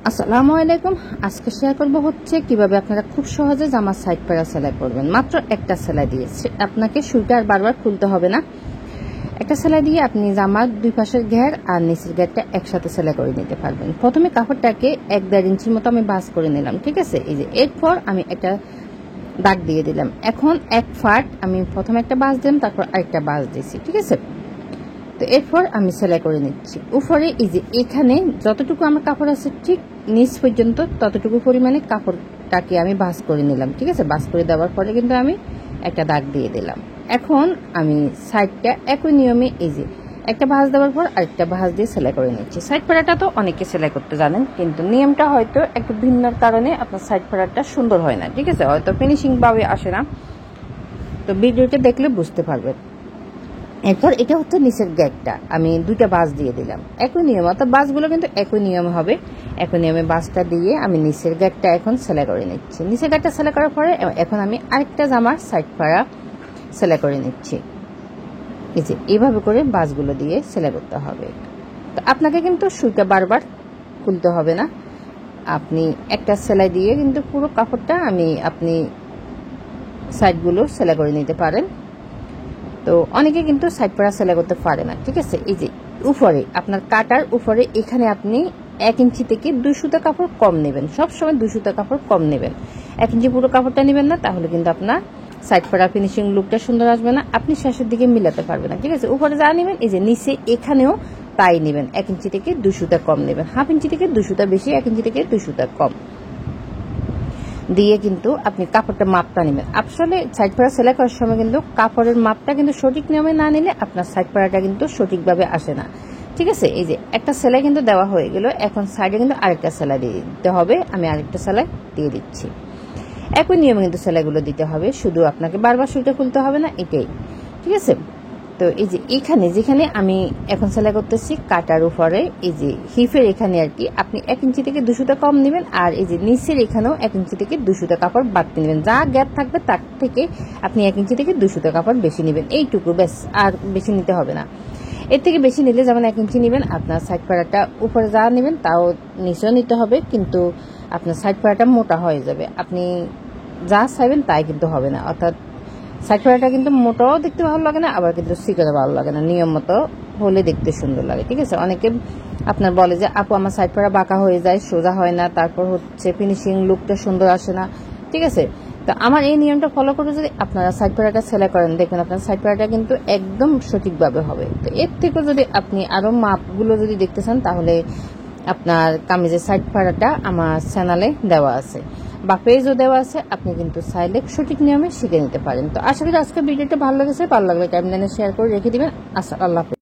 আসসালামু আলাইকুম। আজকে শেয়ার করব হচ্ছে কিভাবে আপনারা খুব সহজে জামার সাইড পাড়া সেলাই করবেন। মাত্র একটা সেলাই দিয়ে আপনাকে সুইটা আর বারবার খুলতে হবে না। একটা সেলাই দিয়ে আপনি জামার দুই পাশের ঘের আর নিচের ঘেরটা একসাথে সেলাই করে নিতে পারবেন। প্রথমে কাপড়টাকে 1-1.5 ইঞ্চির মতো আমি ভাঁজ করে নিলাম, ঠিক আছে। এই যে এরপর আমি একটা দাগ দিয়ে দিলাম। এখন এক ফাট আমি প্রথমে একটা ভাঁজ দিলাম, তারপর আরেকটা ভাঁজ দিয়েছি, ঠিক আছে। তো এরপর আমি সেলাই করে নিচ্ছি। উপরে এই যে এখানে যতটুকু আমার কাপড় আছে ঠিক নিচ পর্যন্ত ততটুকু পরিমাণে কাপড়টাকে আমি ভাঁজ করে নিলাম, ঠিক আছে। ভাঁজ করে দেওয়ার পরে কিন্তু আমি একটা দাগ দিয়ে দিলাম। এখন আমি সাইডটা একই নিয়মে এই যে একটা ভাঁজ দেওয়ার পর আরেকটা ভাঁজ দিয়ে সেলাই করে নিচ্ছি। সাইড পাড়াটা তো অনেকে সেলাই করতে জানেন, কিন্তু নিয়মটা হয়তো একটু ভিন্নর কারণে আপনার সাইড পাড়াটা সুন্দর হয় না, ঠিক আছে। হয়তো ফিনিশিং ভাবে আসে না, তো ভিডিওটা দেখলে বুঝতে পারবেন। এরপর এটা হচ্ছে নিচের গ্যাগটা আমি দুইটা বাঁশ দিয়ে দিলাম একই নিয়ম, অর্থাৎ বাঁশগুলো কিন্তু একই নিয়ম হবে। একই নিয়মে বাঁশটা দিয়ে আমি নিচের গ্যাগটা এখন সেলাই করে নিচ্ছি। নিচের গ্যাগটা সেলাই করার পরে এখন আমি আরেকটা জামার সাইড পাড়া সেলাই করে নিচ্ছি। এই যে এইভাবে করে বাঁশগুলো দিয়ে সেলাই করতে হবে। তো আপনাকে কিন্তু সুইটা বারবার খুলতে হবে না, আপনি একটা সেলাই দিয়ে কিন্তু পুরো কাপড়টা আপনি সাইডগুলো সেলাই করে নিতে পারেন। তো অনেকে কিন্তু সাইড পাড়া সেলাই করতে পারে না, ঠিক আছে। এই যে উপরে আপনার কাটার উপরে এখানে আপনি 1 ইঞ্চি থেকে 2 সুতা কাপড় কম নেবেন। সবসময় 2 সুতা কাপড় কম নেবেন, 1 ইঞ্চি পুরো কাপড়টা নেবেন না, তাহলে কিন্তু আপনার সাইড পাড়া ফিনিশিং লুকটা সুন্দর আসবে না, আপনি শেষের দিকে মিলাতে পারবেন না, ঠিক আছে। উপরে যা নেবেন এই যে নিচে এখানেও তাই নেবেন, 1 ইঞ্চি থেকে 2 সুতা কম নেবেন, হাফ ইঞ্চি থেকে 2 সুতা বেশি, 1 ইঞ্চি থেকে 2 সুতা কম দিয়ে কিন্তু আপনি কাপড়টা মাপটা নেবেন। আসলে সাইড পাড়া সেলাই করার সময় কিন্তু কাপড়ের মাপটা কিন্তু সঠিক নিয়মে না নিলে আপনার সাইড পাড়াটা কিন্তু সঠিকভাবে আসে না, ঠিক আছে। এই যে একটা সেলাই কিন্তু দেওয়া হয়ে গেল, এখন সাইডে কিন্তু আরেকটা সেলাই দিয়ে দিতে হবে। আমি আরেকটা সেলাই দিয়ে দিচ্ছি। একই নিয়মে কিন্তু সেলাইগুলো দিতে হবে, শুধু আপনাকে বারবার সুইটা খুলতে হবে না, এটাই, ঠিক আছে। তো এই যে এখানে যেখানে আমি এখন সেলাই করতেছি কাটার উপরে এই যে হিপের এখানে আর কি আপনি 1 ইঞ্চি থেকে 2 সুতা কম নেবেন, আর এই যে নিচের এখানেও 1 ইঞ্চি থেকে 2 সুতা কাপড় বাড়তি নেবেন। যা গ্যাপ থাকবে তার থেকে আপনি 1 ইঞ্চি থেকে 2 সুতা কাপড় বেশি নেবেন, এইটুকু ব্যাস, আর বেশি নিতে হবে না। এর থেকে বেশি নিলে যেমন 1 ইঞ্চি নেবেন, আপনার সাইড পাড়াটা উপরে যা নেবেন তাও নিচেও নিতে হবে, কিন্তু আপনার সাইড পাড়াটা মোটা হয়ে যাবে। আপনি যা চাইবেন তাই কিন্তু হবে না, অর্থাৎ সাইড পাড়াটা কিন্তু মোটাও দেখতে ভালো লাগে না, আবার কিন্তু সিকেও ভালো লাগে না, নিয়ম মতো হলে দেখতে সুন্দর লাগে, ঠিক আছে। অনেকে আপনার বলে যে আপু আমার সাইড পাড়া বাঁকা হয়ে যায়, সোজা হয় না, তারপর হচ্ছে ফিনিশিং লুকটা সুন্দর আসে না, ঠিক আছে। তো আমার এই নিয়মটা ফলো করে যদি আপনারা সাইড পাড়াটা সেলাই করেন, দেখবেন আপনার সাইড পাড়াটা কিন্তু একদম সঠিকভাবে হবে। তো এর থেকেও যদি আপনি আরও মাপগুলো যদি দেখতে চান, তাহলে আপনার কামিজের সাইড পাড়াটা আমার চ্যানেলে দেওয়া আছে বা পেজও দেওয়া আছে, আপনি কিন্তু চাইলে সঠিক নিয়মে শিখে নিতে পারেন। তো আশা করি আজকে ভিডিওটা ভালো লেগেছে, ভালো লাগলে টাইমলাইনে শেয়ার করে রেখে দিবেন। আল্লাহ হাফেজ।